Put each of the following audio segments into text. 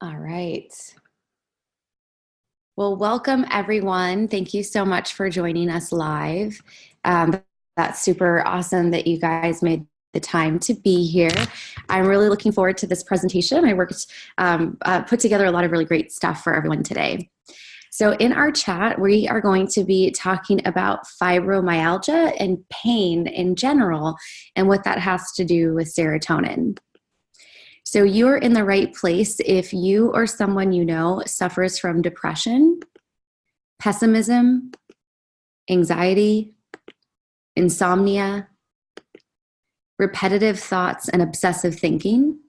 All right. Well, welcome everyone. Thank you so much for joining us live. That's super awesome that you guys made the time to be here. I'm really looking forward to this presentation. I put together a lot of really great stuff for everyone today. So in our chat, we are going to be talking about fibromyalgia and pain in general and what that has to do with serotonin. So you're in the right place if you or someone you know suffers from depression, pessimism, anxiety, insomnia, repetitive thoughts, and obsessive thinking.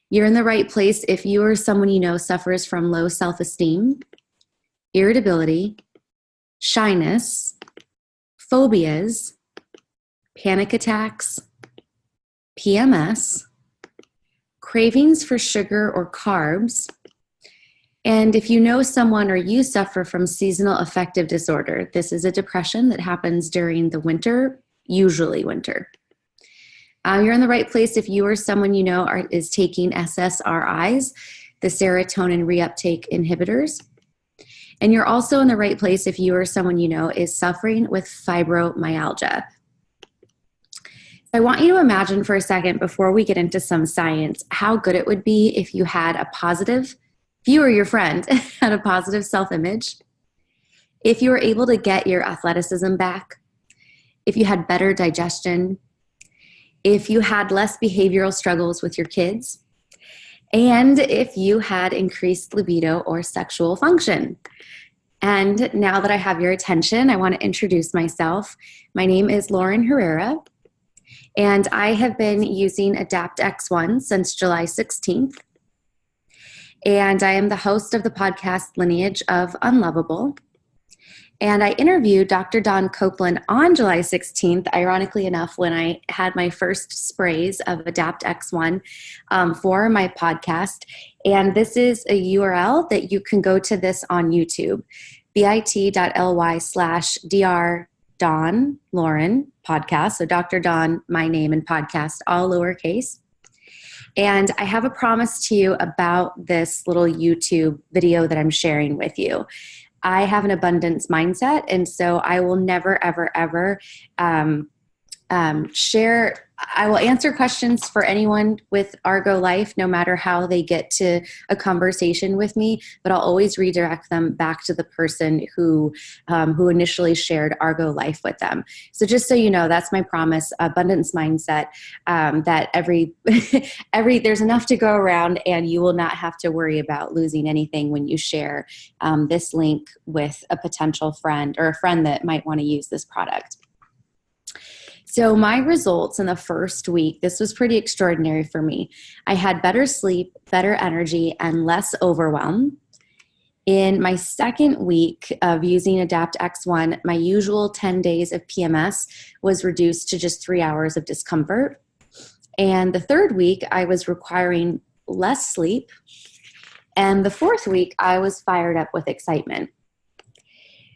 You're in the right place if you or someone you know suffers from low self-esteem, irritability, shyness, phobias, panic attacks, PMS, cravings for sugar or carbs, and if you know someone or you suffer from seasonal affective disorder. This is a depression that happens during the winter, usually winter. You're in the right place if you or someone you know is taking SSRIs, the serotonin reuptake inhibitors. And you're also in the right place if you or someone you know is suffering with fibromyalgia. I want you to imagine for a second, before we get into some science, how good it would be if you had if you or your friend had a positive self-image, if you were able to get your athleticism back, if you had better digestion, if you had less behavioral struggles with your kids, and if you had increased libido or sexual function. And now that I have your attention, I want to introduce myself. My name is Lauren Herrera. And I have been using Adapt X1 since July 16th. And I am the host of the podcast Lineage of Unlovable. And I interviewed Dr. Don Copeland on July 16th, ironically enough, when I had my first sprays of Adapt X1 for my podcast. And this is a URL that you can go to this on YouTube, bit.ly/dr Don Lauren podcast. So Dr. Don, my name, and podcast, all lowercase. And I have a promise to you about this little YouTube video that I'm sharing with you. I have an abundance mindset, and so I will never, ever, ever share. I will answer questions for anyone with Argo Life, no matter how they get to a conversation with me, but I'll always redirect them back to the person who initially shared Argo Life with them. So just so you know, that's my promise, abundance mindset, that there's enough to go around, and you will not have to worry about losing anything when you share this link with a potential friend or a friend that might want to use this product. So my results in the first week, this was pretty extraordinary for me. I had better sleep, better energy, and less overwhelm. In my second week of using Adapt X1, my usual 10 days of PMS was reduced to just 3 hours of discomfort. And the third week, I was requiring less sleep. And the fourth week, I was fired up with excitement.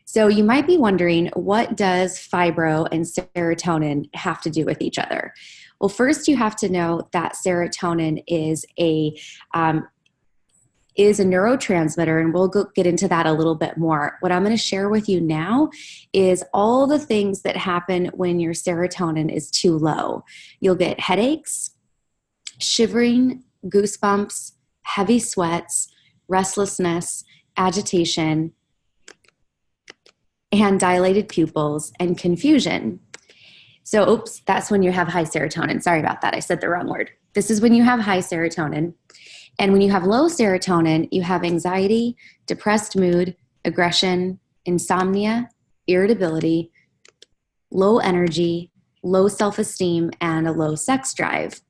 So you might be wondering, what does fibro and serotonin have to do with each other? Well, first you have to know that serotonin is a neurotransmitter, and we'll get into that a little bit more. What I'm going to share with you now is all the things that happen when your serotonin is too low. You'll get headaches, shivering, goosebumps, heavy sweats, restlessness, agitation, and dilated pupils, and confusion. So, oops, that's when you have high serotonin. Sorry about that. I said the wrong word. This is when you have high serotonin. And when you have low serotonin, you have anxiety, depressed mood, aggression, insomnia, irritability, low energy, low self-esteem, and a low sex drive.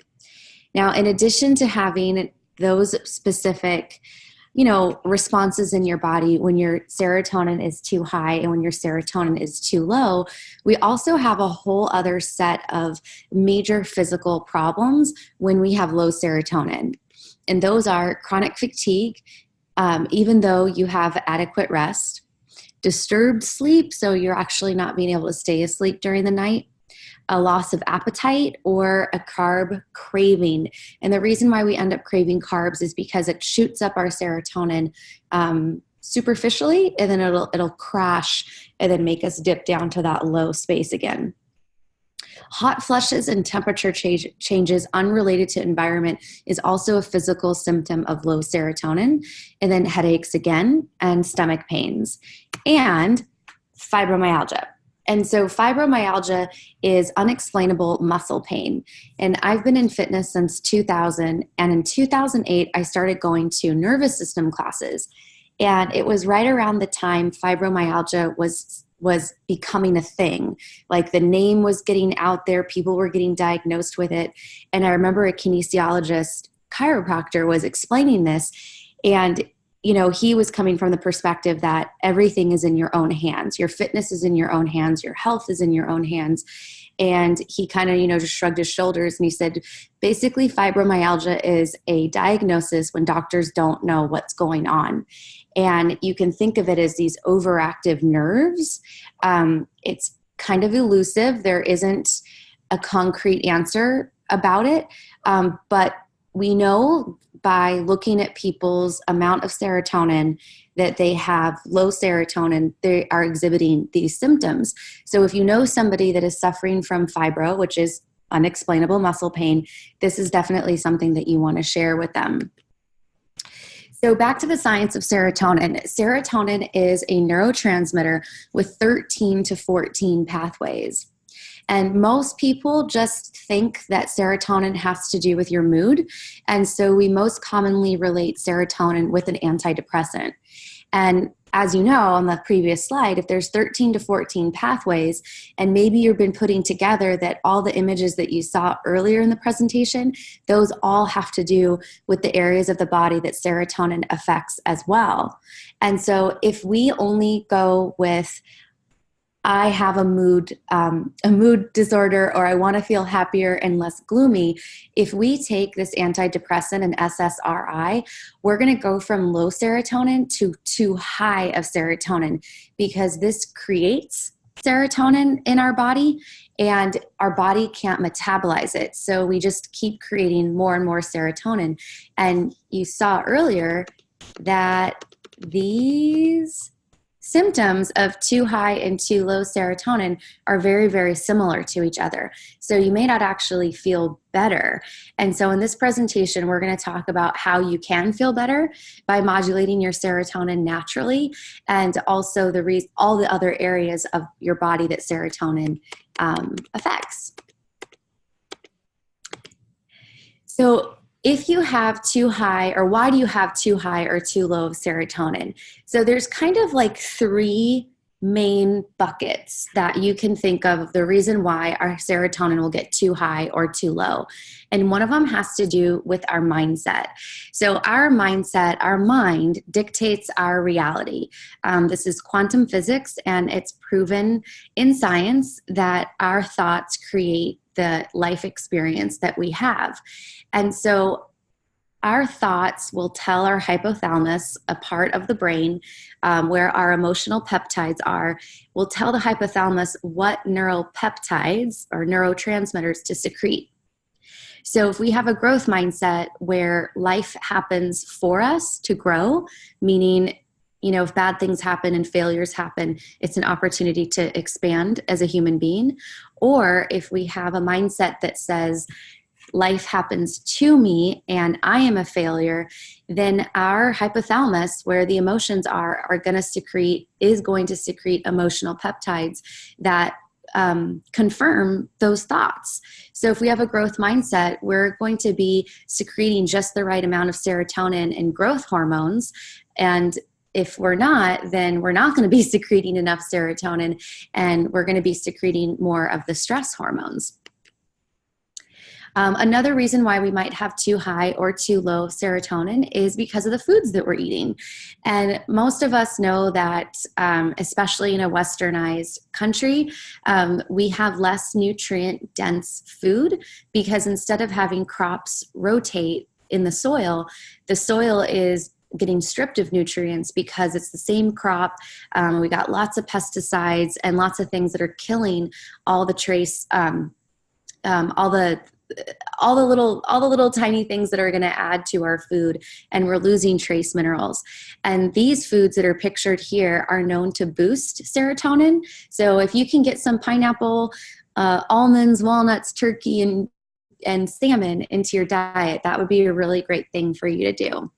Now, in addition to having those specific responses in your body when your serotonin is too high and when your serotonin is too low, we also have a whole other set of major physical problems when we have low serotonin. And those are chronic fatigue, even though you have adequate rest, disturbed sleep, so you're actually not being able to stay asleep during the night, a loss of appetite or a carb craving. And the reason why we end up craving carbs is because it shoots up our serotonin superficially, and then it'll crash and then make us dip down to that low space again. Hot flushes and temperature changes unrelated to environment is also a physical symptom of low serotonin, and then headaches again, and stomach pains, and fibromyalgia. And so fibromyalgia is unexplainable muscle pain. And I've been in fitness since 2000, and in 2008, I started going to nervous system classes. And it was right around the time fibromyalgia was becoming a thing. Like, the name was getting out there, people were getting diagnosed with it. And I remember a kinesiologist, chiropractor, was explaining this, and he was coming from the perspective that everything is in your own hands. Your fitness is in your own hands, your health is in your own hands. And he kind of, just shrugged his shoulders, and he said, basically fibromyalgia is a diagnosis when doctors don't know what's going on. And you can think of it as these overactive nerves. It's kind of elusive. There isn't a concrete answer about it. But we know by looking at people's amount of serotonin that they have low serotonin, they are exhibiting these symptoms. So if you know somebody that is suffering from fibro, which is unexplainable muscle pain, this is definitely something that you want to share with them. So back to the science of serotonin. Serotonin is a neurotransmitter with 13 to 14 pathways. And most people just think that serotonin has to do with your mood. And so we most commonly relate serotonin with an antidepressant. And as you know, on the previous slide, if there's 13 to 14 pathways, and maybe you've been putting together that all the images that you saw earlier in the presentation, those all have to do with the areas of the body that serotonin affects as well. And so if we only go with, I have a mood disorder, or I want to feel happier and less gloomy, if we take this antidepressant and SSRI, we're going to go from low serotonin to too high of serotonin, because this creates serotonin in our body and our body can't metabolize it. So we just keep creating more and more serotonin. And you saw earlier that these symptoms of too high and too low serotonin are very, very similar to each other. So you may not actually feel better. And so in this presentation, we're going to talk about how you can feel better by modulating your serotonin naturally, and also all the other areas of your body that serotonin affects. So if you have too high, or why do you have too high or too low of serotonin? So there's kind of like three main buckets that you can think of the reason why our serotonin will get too high or too low. And one of them has to do with our mindset. So our mindset, our mind dictates our reality. This is quantum physics, and it's proven in science that our thoughts create the life experience that we have. And so our thoughts will tell our hypothalamus, a part of the brain where our emotional peptides are, will tell the hypothalamus what neural peptides or neurotransmitters to secrete. So if we have a growth mindset where life happens for us to grow, meaning, if bad things happen and failures happen, it's an opportunity to expand as a human being. Or if we have a mindset that says, life happens to me and I am a failure, then our hypothalamus, where the emotions are going to secrete emotional peptides that confirm those thoughts. So if we have a growth mindset, we're going to be secreting just the right amount of serotonin and growth hormones. And if we're not, then we're not going to be secreting enough serotonin, and we're going to be secreting more of the stress hormones. Another reason why we might have too high or too low serotonin is because of the foods that we're eating. And most of us know that, especially in a westernized country, we have less nutrient-dense food, because instead of having crops rotate in the soil is getting stripped of nutrients because it's the same crop. We got lots of pesticides and lots of things that are killing all the trace all the little tiny things that are going to add to our food, and we're losing trace minerals. And these foods that are pictured here are known to boost serotonin. So if you can get some pineapple, almonds, walnuts, turkey, and salmon into your diet, that would be a really great thing for you to do.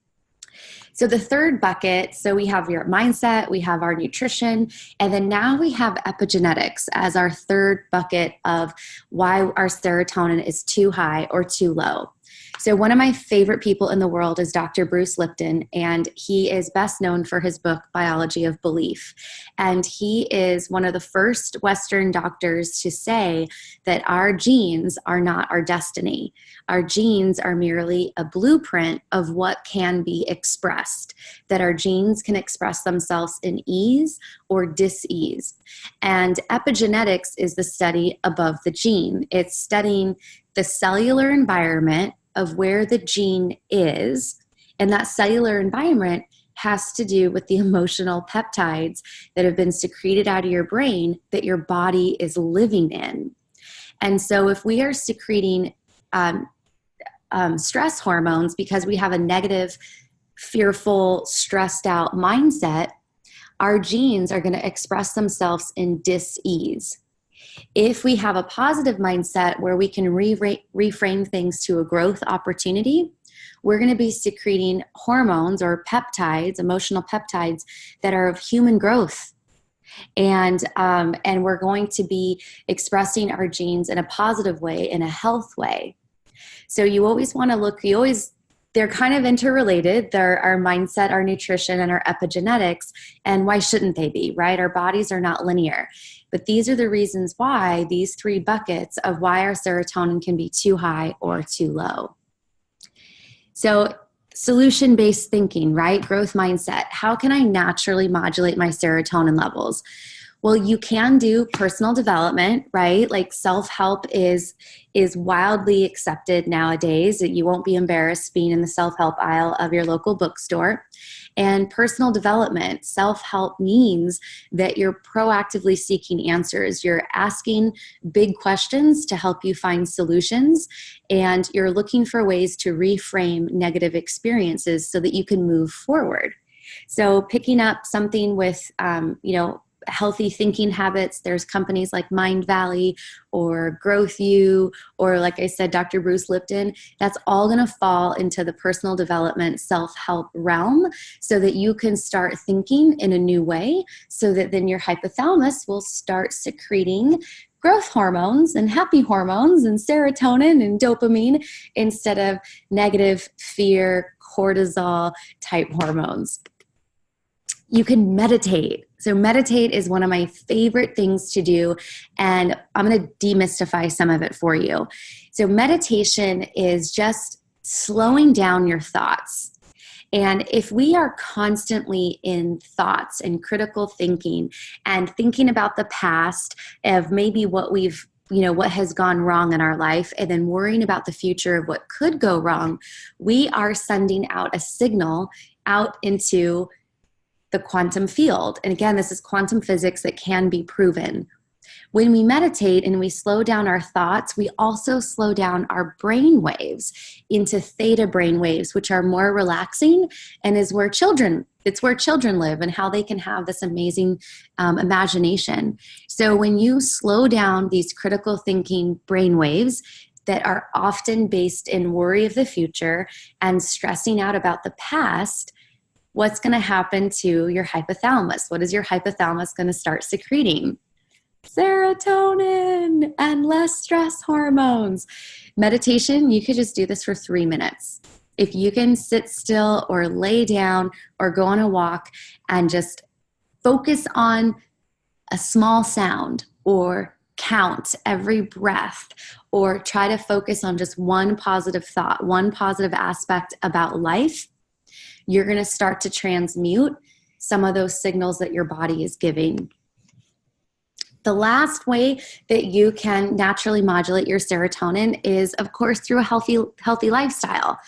So the third bucket, so we have your mindset, we have our nutrition, and then now we have epigenetics as our third bucket of why our serotonin is too high or too low. So one of my favorite people in the world is Dr. Bruce Lipton, and he is best known for his book, Biology of Belief. And he is one of the first Western doctors to say that our genes are not our destiny. Our genes are merely a blueprint of what can be expressed, that our genes can express themselves in ease or dis-ease. And epigenetics is the study above the gene. It's studying the cellular environment of where the gene is, and that cellular environment has to do with the emotional peptides that have been secreted out of your brain that your body is living in. And so if we are secreting stress hormones because we have a negative, fearful, stressed out mindset, our genes are going to express themselves in dis-ease. If we have a positive mindset where we can reframe things to a growth opportunity, we're going to be secreting hormones or peptides, emotional peptides that are of human growth. And we're going to be expressing our genes in a positive way, in a health way. So you always want to look, they're kind of interrelated. They're our mindset, our nutrition, and our epigenetics. And why shouldn't they be, right? Our bodies are not linear. But these are the reasons why, these three buckets of why our serotonin can be too high or too low. So solution-based thinking, right? Growth mindset. How can I naturally modulate my serotonin levels? Well, you can do personal development, right? Like self-help is wildly accepted nowadays. You won't be embarrassed being in the self-help aisle of your local bookstore. And personal development, self-help means that you're proactively seeking answers. You're asking big questions to help you find solutions, and you're looking for ways to reframe negative experiences so that you can move forward. So picking up something with, healthy thinking habits. There's companies like Mind Valley or Growth U, or like I said, Dr. Bruce Lipton. That's all going to fall into the personal development, self-help realm so that you can start thinking in a new way, so that then your hypothalamus will start secreting growth hormones and happy hormones and serotonin and dopamine instead of negative fear, cortisol type hormones. You can meditate. So meditate is one of my favorite things to do, and I'm going to demystify some of it for you. So meditation is just slowing down your thoughts. And if we are constantly in thoughts and critical thinking and thinking about the past of maybe what has gone wrong in our life, and then worrying about the future of what could go wrong, we are sending out a signal out into the quantum field. And again, this is quantum physics that can be proven. When we meditate and we slow down our thoughts, we also slow down our brain waves into theta brain waves, which are more relaxing, and it's where children live and how they can have this amazing imagination. So when you slow down these critical thinking brain waves that are often based in worry of the future and stressing out about the past, what's going to happen to your hypothalamus? What is your hypothalamus going to start secreting? Serotonin and less stress hormones. Meditation, you could just do this for 3 minutes. If you can sit still or lay down or go on a walk and just focus on a small sound, or count every breath, or try to focus on just one positive thought, one positive aspect about life, you're going to start to transmute some of those signals that your body is giving. The last way that you can naturally modulate your serotonin is, of course, through a healthy lifestyle.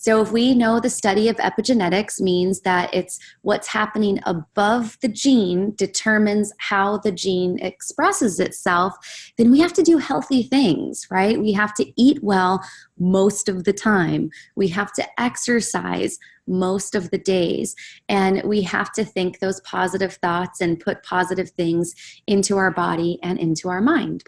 So if we know the study of epigenetics means that it's what's happening above the gene determines how the gene expresses itself, then we have to do healthy things, right? We have to eat well most of the time. We have to exercise most of the days. And we have to think those positive thoughts and put positive things into our body and into our mind.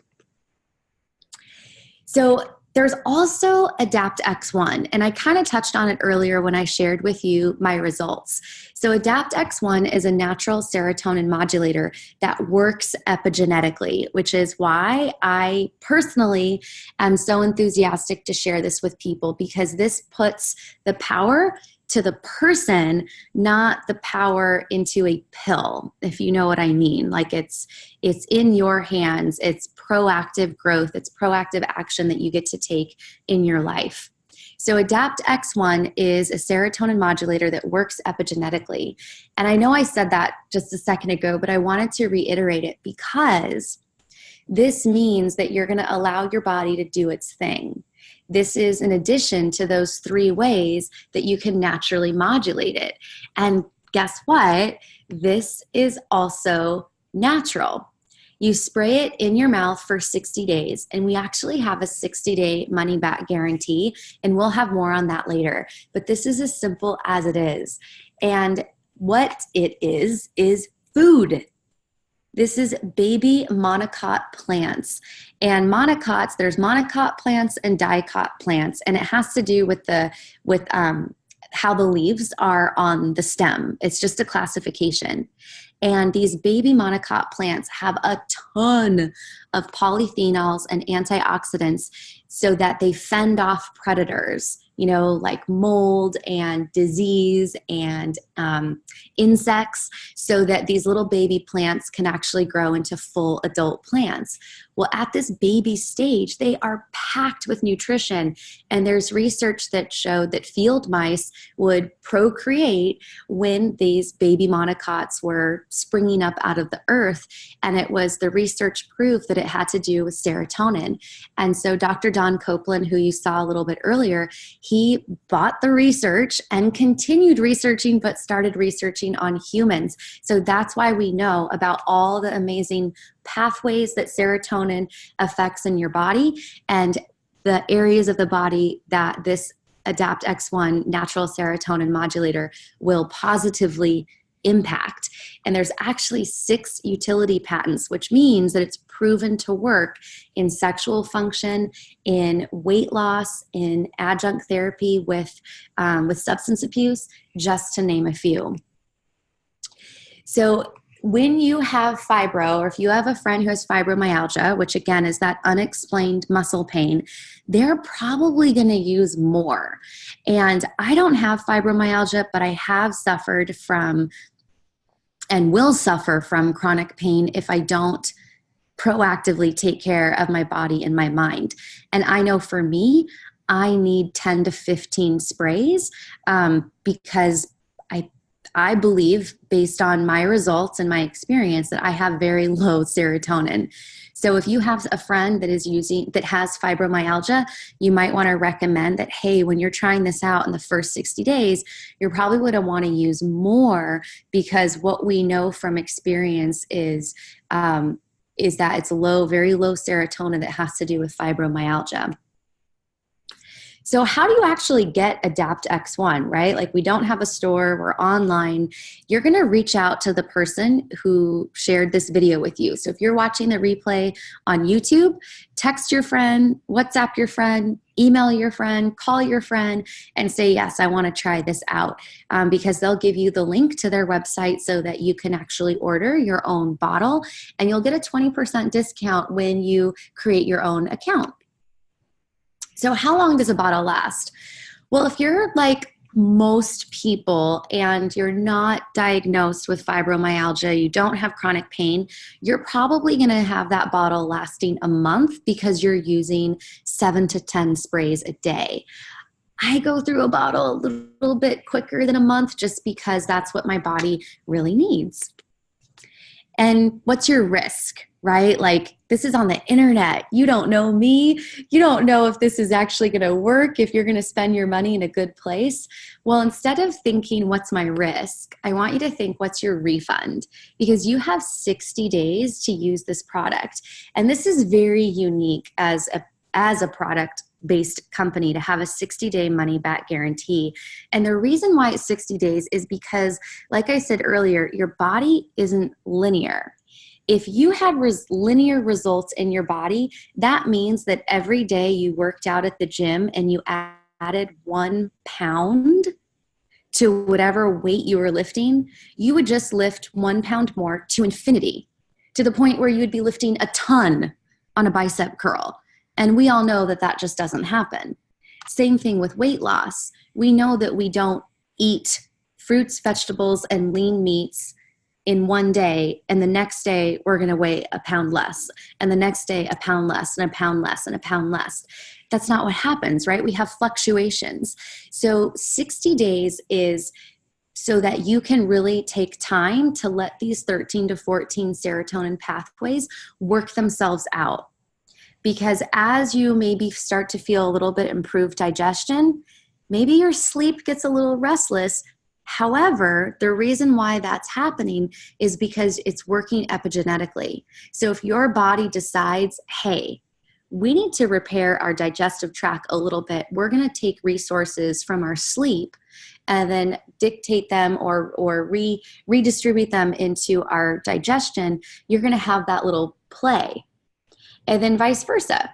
So there's also Adapt X1, and I kind of touched on it earlier when I shared with you my results. So Adapt X1 is a natural serotonin modulator that works epigenetically, which is why I personally am so enthusiastic to share this with people, because this puts the power to the person, not the power into a pill, if you know what I mean. Like it's in your hands. It's proactive growth. It's proactive action that you get to take in your life. So Adapt X1 is a serotonin modulator that works epigenetically. And I know I said that just a second ago, but I wanted to reiterate it because this means that you're going to allow your body to do its thing. This is in addition to those 3 ways that you can naturally modulate it. And guess what? This is also natural. You spray it in your mouth for 60 days, and we actually have a 60-day money-back guarantee, and we'll have more on that later. But this is as simple as it is. And what it is food. This is baby monocot plants. And monocots, there's monocot plants and dicot plants, and it has to do with how the leaves are on the stem. It's just a classification. And these baby monocot plants have a ton of polyphenols and antioxidants so that they fend off predators, like mold and disease and insects, so that these little baby plants can actually grow into full adult plants. Well, at this baby stage, they are packed with nutrition. And there's research that showed that field mice would procreate when these baby monocots were springing up out of the earth. And it was the research proved that it had to do with serotonin. And so Dr. Don Copeland, who you saw a little bit earlier, he bought the research and continued researching, but started researching on humans. So that's why we know about all the amazing pathways that serotonin affects in your body and the areas of the body that this Adapt X1 natural serotonin modulator will positively impact. And there's actually 6 utility patents, which means that it's proven to work in sexual function, in weight loss, in adjunct therapy with substance abuse, just to name a few. So when you have fibro, or if you have a friend who has fibromyalgia, which again is that unexplained muscle pain, they're probably going to use more. And I don't have fibromyalgia, but I have suffered from and will suffer from chronic pain if I don't proactively take care of my body and my mind. And I know for me, I need 10 to 15 sprays because I believe, based on my results and my experience, that I have very low serotonin. So if you have a friend that has fibromyalgia, you might want to recommend that, hey, when you're trying this out in the first 60 days, you're probably going to want to use more, because what we know from experience is that it's low, very low serotonin that has to do with fibromyalgia. So how do you actually get Adapt X1, right? Like, we don't have a store, we're online. You're going to reach out to the person who shared this video with you. So if you're watching the replay on YouTube, text your friend, WhatsApp your friend, email your friend, call your friend, and say, yes, I want to try this out, because they'll give you the link to their website so that you can actually order your own bottle, and you'll get a 20% discount when you create your own account. So how long does a bottle last? Well, if you're like most people and you're not diagnosed with fibromyalgia, you don't have chronic pain, you're probably going to have that bottle lasting a month, because you're using 7 to 10 sprays a day. I go through a bottle a little bit quicker than a month, just because that's what my body really needs. And what's your risk? right? Like, this is on the internet. You don't know me. You don't know if this is actually going to work, if you're going to spend your money in a good place. Well, instead of thinking, what's my risk? I want you to think, what's your refund? Because you have 60 days to use this product. And this is very unique as a product-based company to have a 60-day money-back guarantee. And the reason why it's 60 days is because, like I said earlier, your body isn't linear. If you had linear results in your body, that means that every day you worked out at the gym and you added 1 pound to whatever weight you were lifting, you would just lift 1 pound more to infinity, to the point where you would be lifting a ton on a bicep curl. And we all know that that just doesn't happen. Same thing with weight loss. We know that we don't eat fruits, vegetables, and lean meats in one day, and the next day we're going to weigh a pound less, and the next day a pound less, and a pound less, and a pound less. That's not what happens, right? We have fluctuations. So 60 days is so that you can really take time to let these 13 to 14 serotonin pathways work themselves out. Because as you maybe start to feel a little bit improved digestion, maybe your sleep gets a little restless. However, the reason why that's happening is because it's working epigenetically. So if your body decides, hey, we need to repair our digestive tract a little bit, we're going to take resources from our sleep and then dictate them or redistribute them into our digestion, you're going to have that little play. And then vice versa.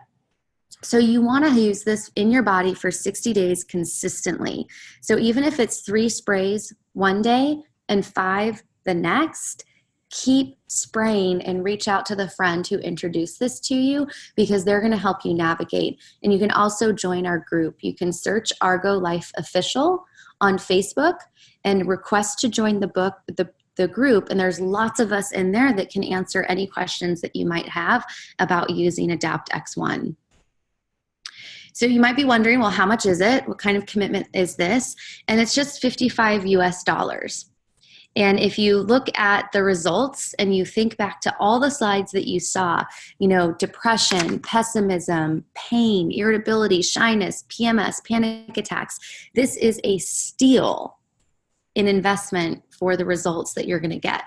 So you want to use this in your body for 60 days consistently. So even if it's 3 sprays one day and 5 the next, keep spraying and reach out to the friend who introduced this to you, because they're going to help you navigate. And you can also join our group. You can search Argo Life Official on Facebook and request to join the group, and there's lots of us in there that can answer any questions that you might have about using Adapt X1. So you might be wondering, well, how much is it? What kind of commitment is this? And it's just $55 US. And if you look at the results and you think back to all the slides that you saw, depression, pessimism, pain, irritability, shyness, PMS, panic attacks, this is a steal in investment for the results that you're going to get.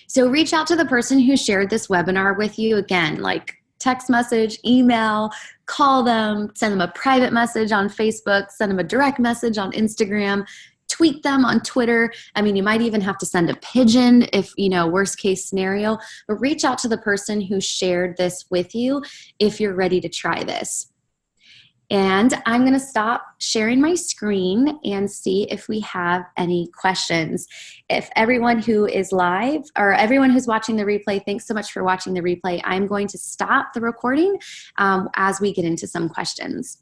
So reach out to the person who shared this webinar with you. Again, like text message, email, call them, send them a private message on Facebook, send them a direct message on Instagram, tweet them on Twitter. I mean, you might even have to send a pigeon if, worst case scenario, but reach out to the person who shared this with you if you're ready to try this. And I'm going to stop sharing my screen and see if we have any questions. If everyone who is live or everyone who's watching the replay, thanks so much for watching the replay. I'm going to stop the recording as we get into some questions.